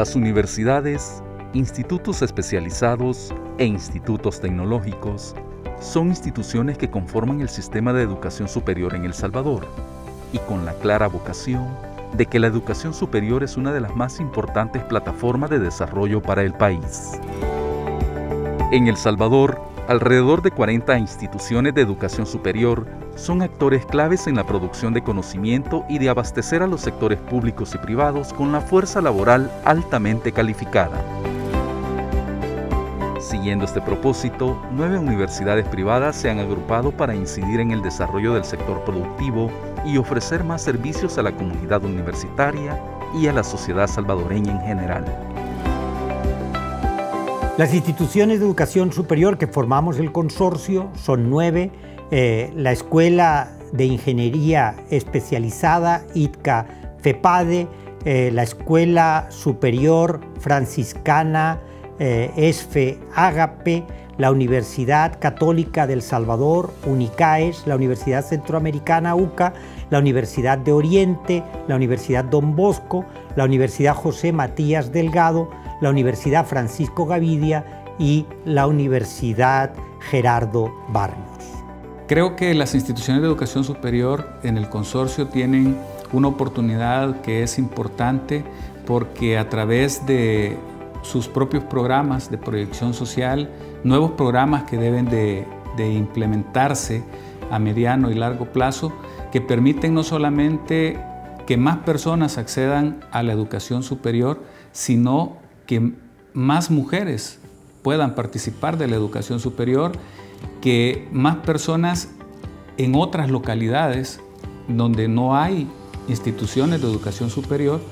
Las universidades, institutos especializados e institutos tecnológicos son instituciones que conforman el sistema de educación superior en El Salvador y con la clara vocación de que la educación superior es una de las más importantes plataformas de desarrollo para el país. En El Salvador, alrededor de 40 instituciones de educación superior son actores claves en la producción de conocimiento y de abastecer a los sectores públicos y privados con la fuerza laboral altamente calificada. Siguiendo este propósito, 9 universidades privadas se han agrupado para incidir en el desarrollo del sector productivo y ofrecer más servicios a la comunidad universitaria y a la sociedad salvadoreña en general. Las instituciones de educación superior que formamos el consorcio son 9. La Escuela de Ingeniería Especializada ITCA FEPADE, la Escuela Superior Franciscana ESFE Ágape, la Universidad Católica del Salvador, UNICAES, la Universidad Centroamericana UCA, la Universidad de Oriente, la Universidad Don Bosco, la Universidad José Matías Delgado, la Universidad Francisco Gavidia y la Universidad Gerardo Barrios. Creo que las instituciones de educación superior en el consorcio tienen una oportunidad que es importante porque a través de sus propios programas de proyección social, nuevos programas que deben de implementarse a mediano y largo plazo, que permiten no solamente que más personas accedan a la educación superior, sino que más mujeres puedan participar de la educación superior, que más personas en otras localidades donde no hay instituciones de educación superior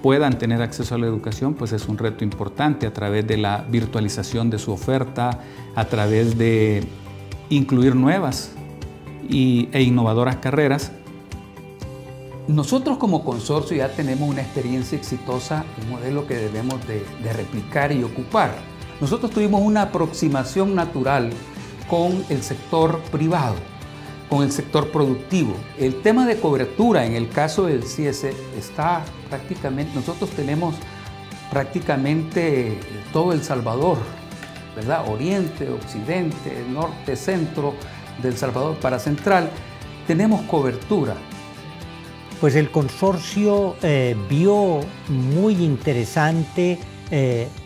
puedan tener acceso a la educación, pues es un reto importante a través de la virtualización de su oferta, a través de incluir nuevas e innovadoras carreras. Nosotros como consorcio ya tenemos una experiencia exitosa, un modelo que debemos de replicar y ocupar. Nosotros tuvimos una aproximación natural con el sector privado, con el sector productivo. El tema de cobertura en el caso del CIESE está prácticamente, nosotros tenemos prácticamente todo El Salvador, ¿verdad? Oriente, occidente, norte, centro del Salvador para central, tenemos cobertura. Pues el consorcio vio muy interesante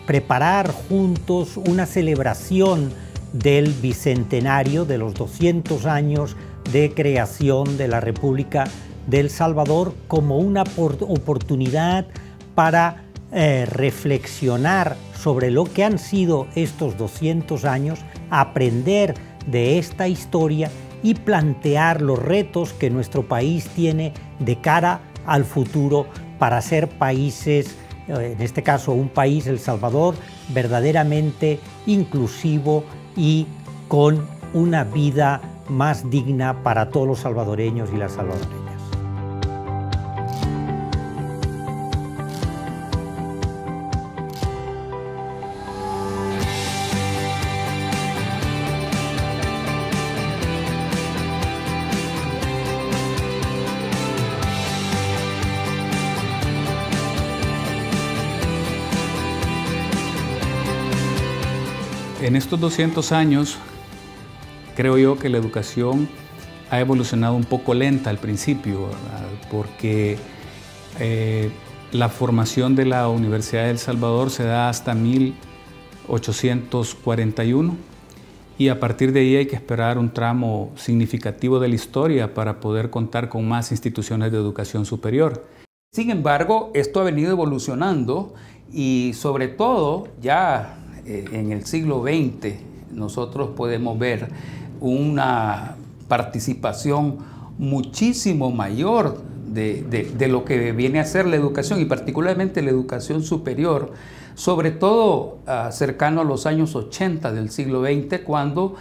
preparar juntos una celebración del bicentenario de los 200 años de creación de la República del Salvador como una oportunidad para reflexionar sobre lo que han sido estos 200 años, aprender de esta historia y plantear los retos que nuestro país tiene de cara al futuro para ser países, en este caso un país, El Salvador, verdaderamente inclusivo y con una vida más digna para todos los salvadoreños y las salvadoreñas. En estos 200 años, creo yo que la educación ha evolucionado un poco lenta al principio, ¿verdad? Porque la formación de la Universidad de El Salvador se da hasta 1841 y a partir de ahí hay que esperar un tramo significativo de la historia para poder contar con más instituciones de educación superior. Sin embargo, esto ha venido evolucionando y sobre todo ya en el siglo XX nosotros podemos ver una participación muchísimo mayor de lo que viene a ser la educación y particularmente la educación superior, sobre todo cercano a los años 80 del siglo XX, cuando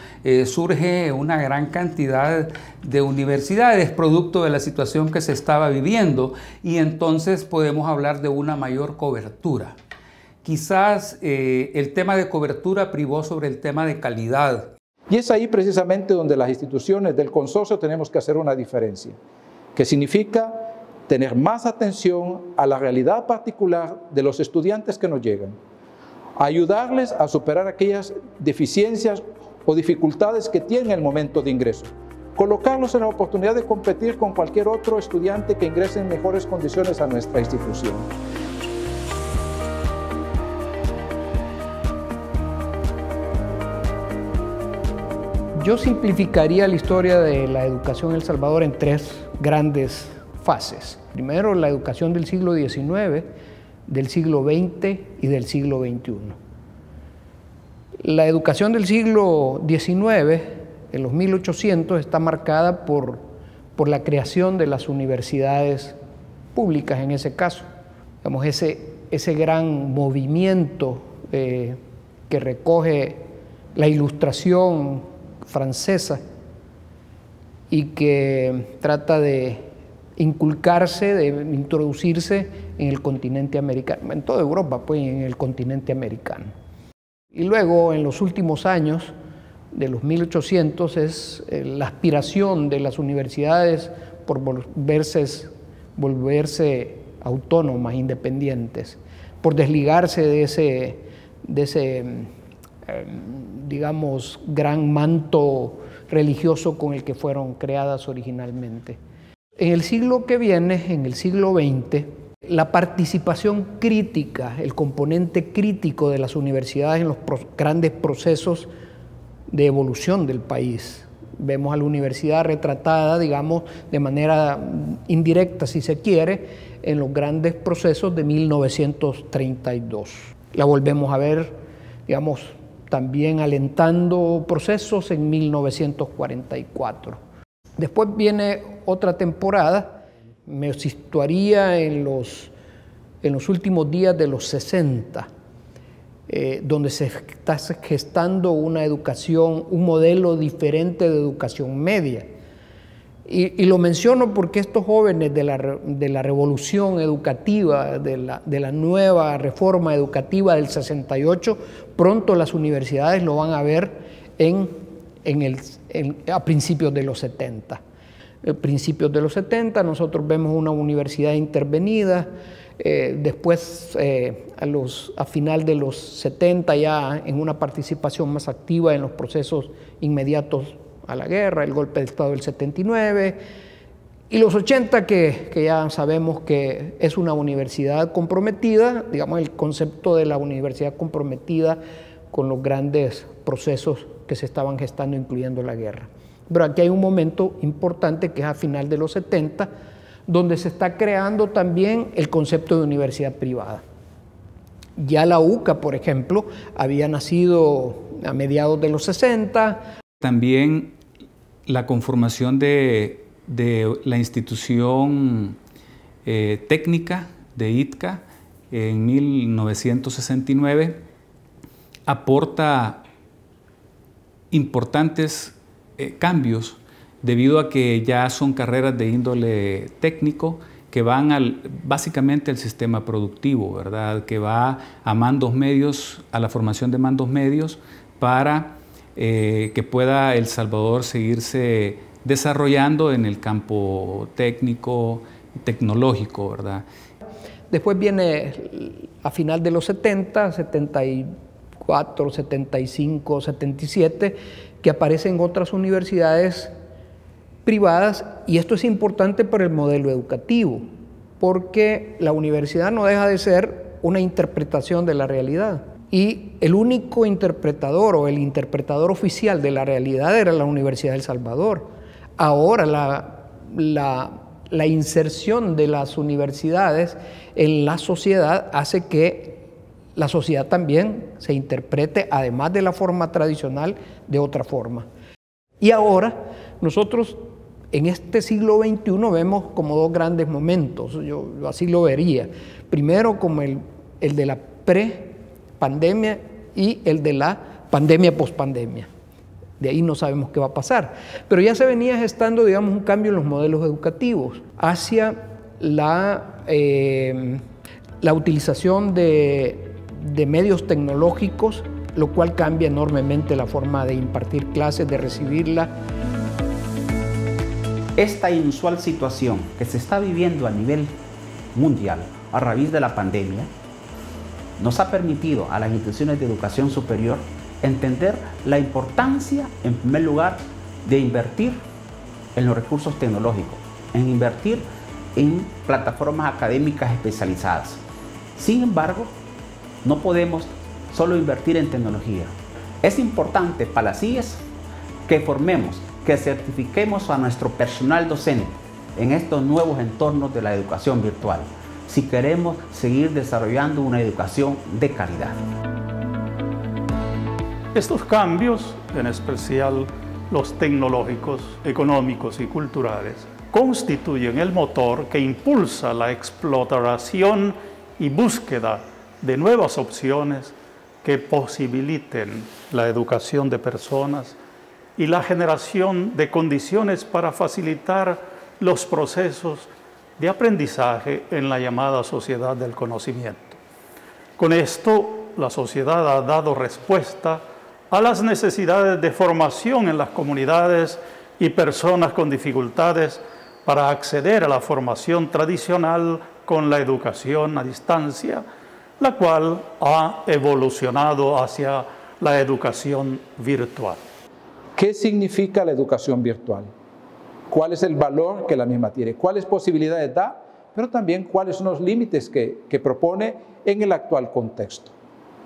surge una gran cantidad de universidades producto de la situación que se estaba viviendo y entonces podemos hablar de una mayor cobertura. Quizás el tema de cobertura privó sobre el tema de calidad. Y es ahí precisamente donde las instituciones del consorcio tenemos que hacer una diferencia, que significa tener más atención a la realidad particular de los estudiantes que nos llegan, ayudarles a superar aquellas deficiencias o dificultades que tienen en el momento de ingreso, colocarlos en la oportunidad de competir con cualquier otro estudiante que ingrese en mejores condiciones a nuestra institución. Yo simplificaría la historia de la educación en El Salvador en tres grandes fases. Primero, la educación del siglo XIX, del siglo XX y del siglo XXI. La educación del siglo XIX, en los 1800, está marcada por la creación de las universidades públicas en ese caso. Digamos, ese gran movimiento que recoge la Ilustración francesa y que trata de inculcarse, de introducirse en el continente americano, en toda Europa, pues en el continente americano. Y luego, en los últimos años, de los 1800, es la aspiración de las universidades por volverse autónomas, independientes, por desligarse de ese digamos, gran manto religioso con el que fueron creadas originalmente. En el siglo que viene, en el siglo XX, la participación crítica, el componente crítico de las universidades en los grandes procesos de evolución del país. Vemos a la universidad retratada, digamos, de manera indirecta, si se quiere, en los grandes procesos de 1932. La volvemos a ver, digamos, también alentando procesos en 1944. Después viene otra temporada, me situaría en los últimos días de los 60, donde se está gestando una educación, un modelo diferente de educación media. Y lo menciono porque estos jóvenes de la revolución educativa, de la nueva reforma educativa del 68, pronto las universidades lo van a ver a principios de los 70. A principios de los 70 nosotros vemos una universidad intervenida, después a final de los 70 ya en una participación más activa en los procesos inmediatos a la guerra, el golpe de Estado del 79, y los 80 que ya sabemos que es una universidad comprometida, digamos el concepto de la universidad comprometida con los grandes procesos que se estaban gestando, incluyendo la guerra. Pero aquí hay un momento importante que es a final de los 70, donde se está creando también el concepto de universidad privada. Ya la UCA, por ejemplo, había nacido a mediados de los 60. También la conformación de la institución técnica de ITCA en 1969 aporta importantes cambios debido a que ya son carreras de índole técnico que van básicamente al sistema productivo, ¿verdad? Que va a mandos medios, a la formación de mandos medios para que pueda El Salvador seguirse desarrollando en el campo técnico, tecnológico, ¿verdad? Después viene a final de los 70, 74, 75, 77, que aparecen otras universidades privadas, y esto es importante para el modelo educativo, porque la universidad no deja de ser una interpretación de la realidad. Y el único interpretador o el interpretador oficial de la realidad era la Universidad de El Salvador. Ahora la inserción de las universidades en la sociedad hace que la sociedad también se interprete, además de la forma tradicional, de otra forma. Y ahora nosotros en este siglo XXI vemos como dos grandes momentos, yo así lo vería. Primero como el de la pre-pandemia y el de la pandemia-pospandemia. De ahí no sabemos qué va a pasar. Pero ya se venía gestando, digamos, un cambio en los modelos educativos hacia la utilización de medios tecnológicos, lo cual cambia enormemente la forma de impartir clases, de recibirla. Esta inusual situación que se está viviendo a nivel mundial a raíz de la pandemia nos ha permitido a las instituciones de educación superior entender la importancia, en primer lugar, de invertir en los recursos tecnológicos, en invertir en plataformas académicas especializadas. Sin embargo, no podemos solo invertir en tecnología. Es importante para las IES que formemos, que certifiquemos a nuestro personal docente en estos nuevos entornos de la educación virtual, si queremos seguir desarrollando una educación de calidad. Estos cambios, en especial los tecnológicos, económicos y culturales, constituyen el motor que impulsa la exploración y búsqueda de nuevas opciones que posibiliten la educación de personas y la generación de condiciones para facilitar los procesos de aprendizaje en la llamada sociedad del conocimiento. Con esto, la sociedad ha dado respuesta a las necesidades de formación en las comunidades y personas con dificultades para acceder a la formación tradicional con la educación a distancia, la cual ha evolucionado hacia la educación virtual. ¿Qué significa la educación virtual? ¿Cuál es el valor que la misma tiene? ¿Cuáles posibilidades da? Pero también cuáles son los límites que propone en el actual contexto.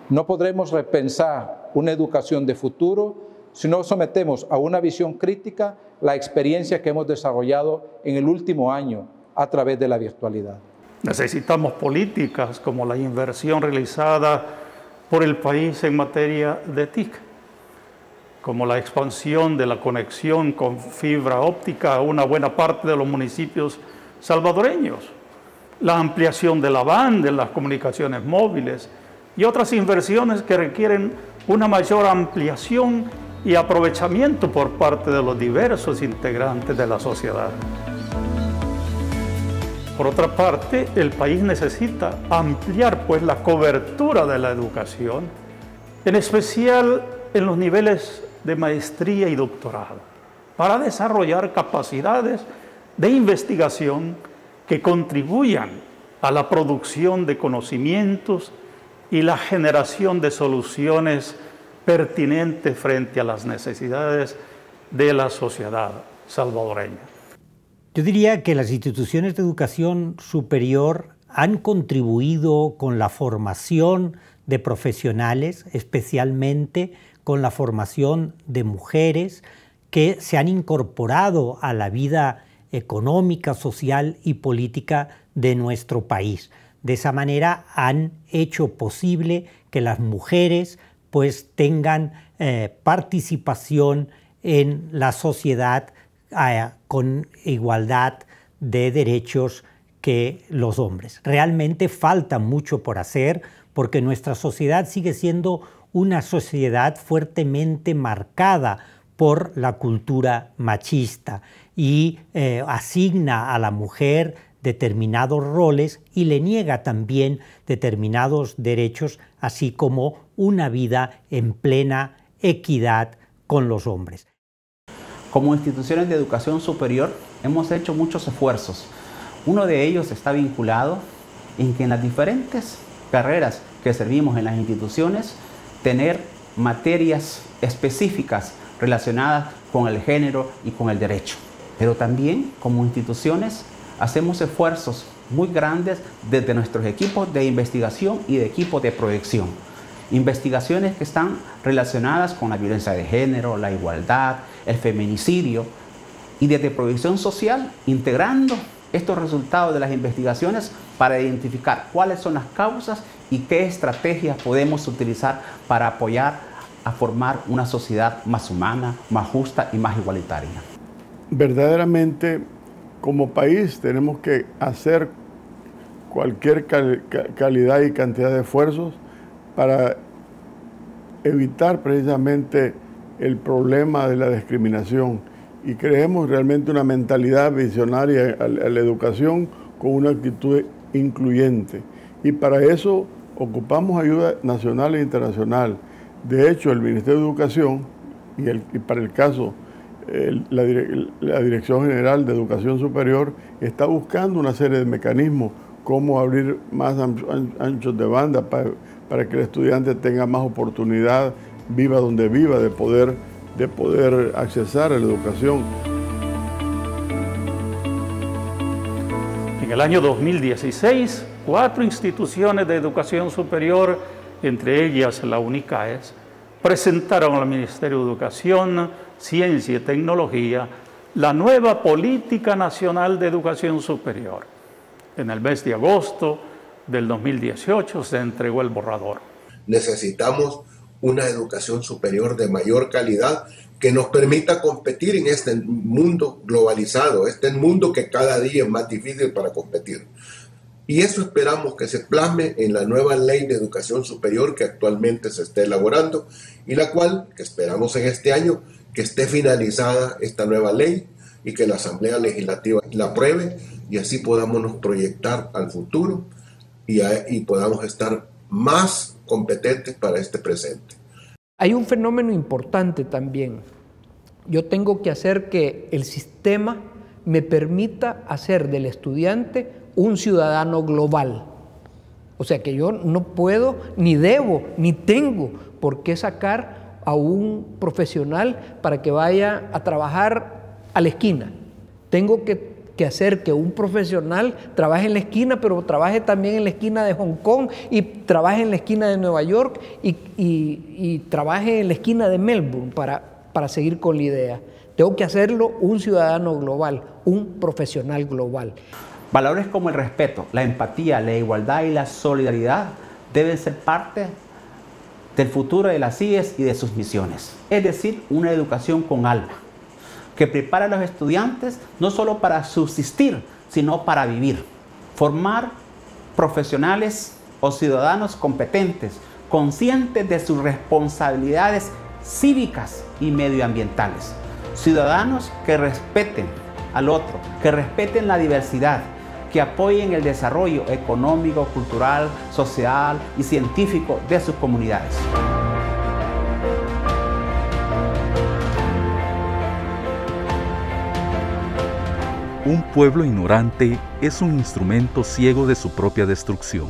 No podremos repensar una educación de futuro si no sometemos a una visión crítica la experiencia que hemos desarrollado en el último año a través de la virtualidad. Necesitamos políticas como la inversión realizada por el país en materia de TIC, como la expansión de la conexión con fibra óptica a una buena parte de los municipios salvadoreños, la ampliación de la banda en las comunicaciones móviles y otras inversiones que requieren una mayor ampliación y aprovechamiento por parte de los diversos integrantes de la sociedad. Por otra parte, el país necesita ampliar la cobertura de la educación, en especial en los niveles de maestría y doctorado, para desarrollar capacidades de investigación que contribuyan a la producción de conocimientos y la generación de soluciones pertinentes frente a las necesidades de la sociedad salvadoreña. Yo diría que las instituciones de educación superior han contribuido con la formación de profesionales, especialmente con la formación de mujeres que se han incorporado a la vida económica, social y política de nuestro país. De esa manera han hecho posible que las mujeres tengan participación en la sociedad con igualdad de derechos que los hombres. Realmente falta mucho por hacer porque nuestra sociedad sigue siendo una sociedad fuertemente marcada por la cultura machista y asigna a la mujer determinados roles y le niega también determinados derechos, así como una vida en plena equidad con los hombres. Como instituciones de educación superior hemos hecho muchos esfuerzos. Uno de ellos está vinculado en que en las diferentes carreras que servimos en las instituciones, tener materias específicas relacionadas con el género y con el derecho. Pero también como instituciones hacemos esfuerzos muy grandes desde nuestros equipos de investigación y de equipos de proyección. Investigaciones que están relacionadas con la violencia de género, la igualdad, el feminicidio y desde proyección social, integrando estos resultados de las investigaciones para identificar cuáles son las causas y qué estrategias podemos utilizar para apoyar a formar una sociedad más humana, más justa y más igualitaria. Verdaderamente, como país tenemos que hacer cualquier calidad y cantidad de esfuerzos para evitar precisamente el problema de la discriminación y creemos realmente una mentalidad visionaria a la educación con una actitud incluyente. Y para eso ocupamos ayuda nacional e internacional. De hecho, el Ministerio de Educación y para el caso la Dirección General de Educación Superior está buscando una serie de mecanismos, cómo abrir más anchos de banda para que el estudiante tenga más oportunidad, viva donde viva, de poder accesar a la educación. En el año 2016, 4 instituciones de educación superior, entre ellas la UNICAES, presentaron al Ministerio de Educación, Ciencia y Tecnología la nueva Política Nacional de Educación Superior. En el mes de agosto del 2018 se entregó el borrador. Necesitamos una educación superior de mayor calidad que nos permita competir en este mundo globalizado, este mundo que cada día es más difícil para competir. Y eso esperamos que se plasme en la nueva ley de educación superior que actualmente se está elaborando y la cual, que esperamos en este año, que esté finalizada esta nueva ley y que la Asamblea Legislativa la apruebe y así podamos proyectar al futuro y podamos estar más competentes para este presente. Hay un fenómeno importante también. Yo tengo que hacer que el sistema me permita hacer del estudiante un ciudadano global. O sea que yo no puedo, ni debo, ni tengo por qué sacar a un profesional para que vaya a trabajar a la esquina. Tengo que hacer que un profesional trabaje en la esquina, pero trabaje también en la esquina de Hong Kong y trabaje en la esquina de Nueva York y trabaje en la esquina de Melbourne para seguir con la idea. Tengo que hacerlo un ciudadano global, un profesional global. Valores como el respeto, la empatía, la igualdad y la solidaridad deben ser parte del futuro de las CIES y de sus misiones. Es decir, una educación con alma, que prepara a los estudiantes no solo para subsistir, sino para vivir. Formar profesionales o ciudadanos competentes, conscientes de sus responsabilidades cívicas y medioambientales. Ciudadanos que respeten al otro, que respeten la diversidad, que apoyen el desarrollo económico, cultural, social y científico de sus comunidades. Un pueblo ignorante es un instrumento ciego de su propia destrucción.